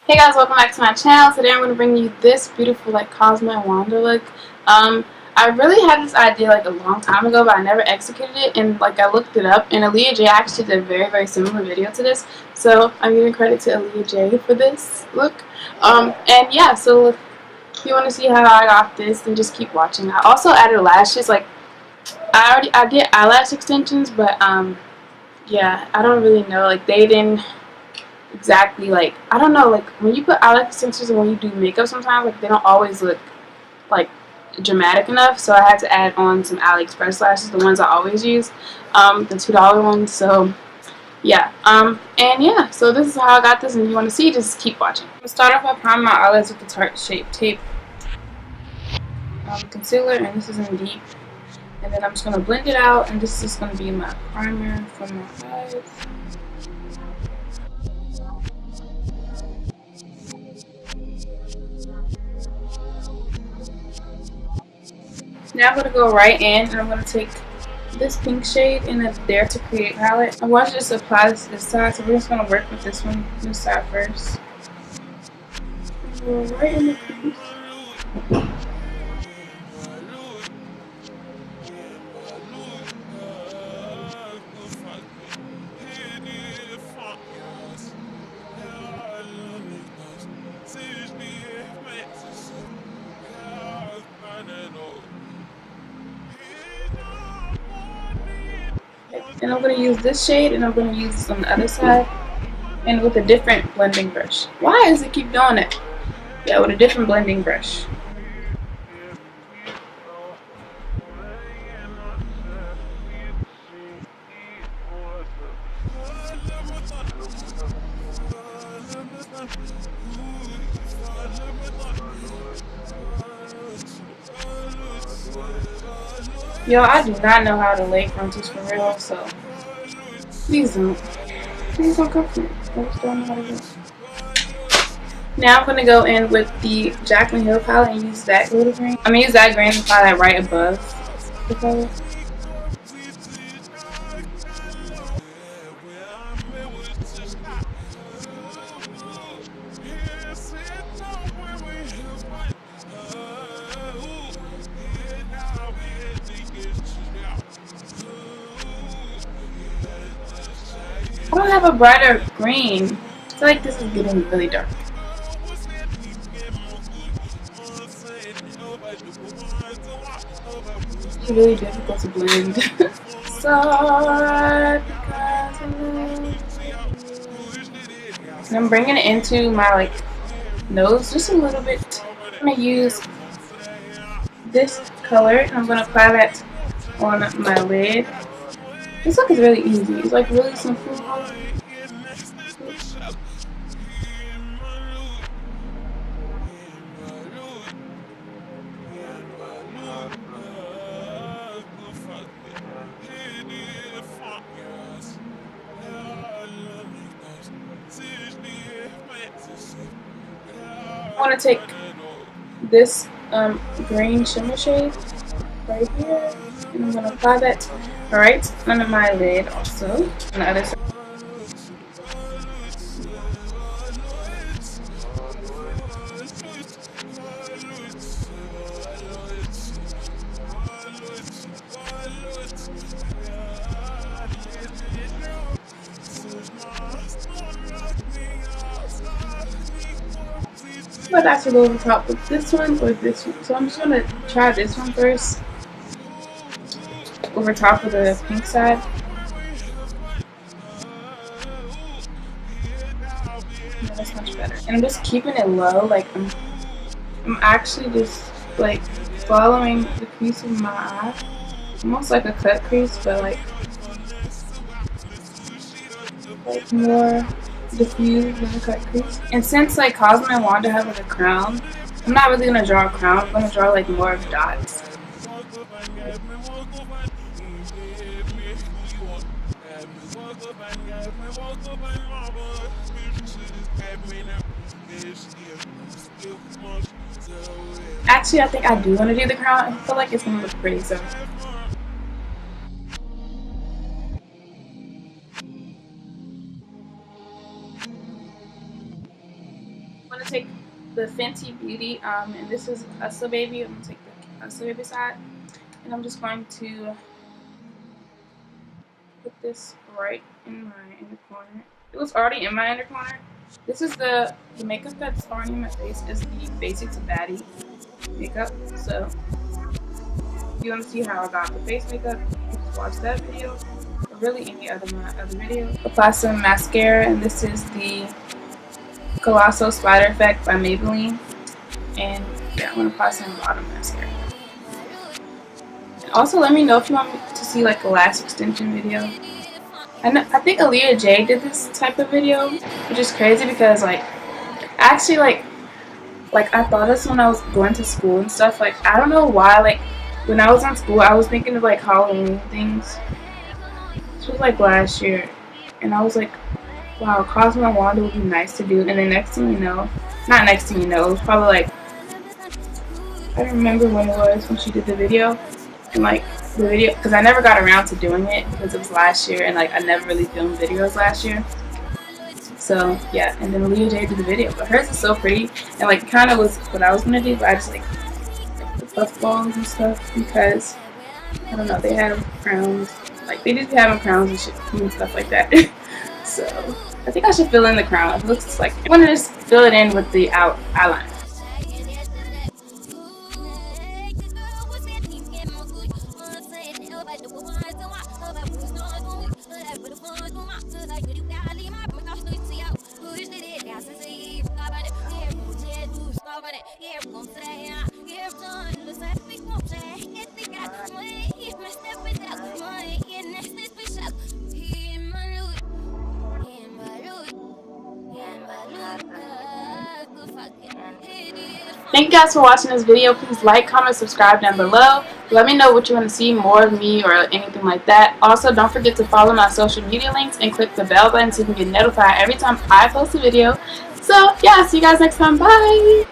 Hey guys, welcome back to my channel. Today I'm going to bring you this beautiful like Cosmo and Wanda look. I really had this idea like a long time ago, but I never executed it, and like I looked it up, and Aaliyahjay actually did a very similar video to this, so I'm giving credit to Aaliyahjay for this look. And yeah, so if you want to see how I got this, then just keep watching. I also added lashes. Like I did eyelash extensions, but yeah, I don't really know, like they didn't exactly, like I don't know, like when you put eyelash extensions and when you do makeup sometimes like they don't always look like dramatic enough, so I had to add on some AliExpress lashes, the ones I always use, the $2 ones. So yeah, and yeah, so this is how I got this, and if you want to see, just keep watching. I'm gonna start off by priming my eyelids with the Tarte Shape Tape concealer, and this is in deep, and then I'm just gonna blend it out, and this is gonna be my primer for my eyes. Now I'm going to go right in, and I'm going to take this pink shade in the Dare to Create palette. I want to just apply this to this side, so we're just going to work with this one, this side first. Go right in the crease. And I'm going to use this shade, and I'm going to use this on the other side, and with a different blending brush. Why does it keep doing it? Yeah, with a different blending brush. Yo, I do not know how to lay frontals for real, so please don't. Please don't come for me. I just don't know how to do it. Now I'm going to go in with the Jaclyn Hill palette and use that glitter green. I'm going to use that green and apply that right above the color. I don't have a brighter green. I feel like this is getting really dark. It's really difficult to blend. Sorry, because I love you. And I'm bringing it into my like nose just a little bit. I'm gonna use this color and I'm gonna apply that on my lid. This look is really easy. It's like really simple. I want to take this green shimmer shade right here, and I'm going to apply that right under my lid also on the other side. But I should go over top with this one or this one. So I'm just gonna try this one first. Over top of the pink side. Yeah, that's much better. And I'm just keeping it low. Like I'm actually just like following the crease of my eye. Almost like a cut crease, but like more diffused than a cut crease. And since like Cosmo and Wanda have like a crown, I'm not really gonna draw a crown. I'm gonna draw like more of dots. Actually, I think I do want to do the crown. I feel like it's gonna look pretty, so. to take the Fenty Beauty, and this is Hustle Baby. I'm going to take the Hustle Baby side, and I'm just going to put this right in my inner corner. It was already in my inner corner. This is the makeup that's already in my face is the Basic to Baddie makeup. So if you want to see how I got the face makeup, just watch that video. Or really any other video. Apply some mascara, and this is the Colossal Spider Effect by Maybelline. And yeah, I'm gonna apply some bottom mascara. And also, let me know if you want me to see like a lash extension video. I think Aaliyahjay did this type of video, which is crazy because like actually like I thought this when I was going to school and stuff. Like I don't know why, like when I was in school I was thinking of like Halloween things. This was like last year, and I was like, wow, Cosmo and Wanda would be nice to do. And then next thing you know, not next thing you know, it was probably like, I don't remember when it was when she did the video. And like the video, because I never got around to doing it because it was last year, and like I never really filmed videos last year. So yeah, and then Aaliyahjay did the video, but hers is so pretty, and like kind of was what I was gonna do, but I just like the puff balls and stuff because I don't know, they had crowns, like they just be having crowns and shit and stuff like that. So I think I should fill in the crown. It looks like I want to just fill it in with the eyeliner. Thank you guys for watching this video. Please like, comment, subscribe down below. Let me know what you want to see more of me or anything like that. Also, don't forget to follow my social media links and click the bell button so you can get notified every time I post a video. So yeah, see you guys next time. Bye!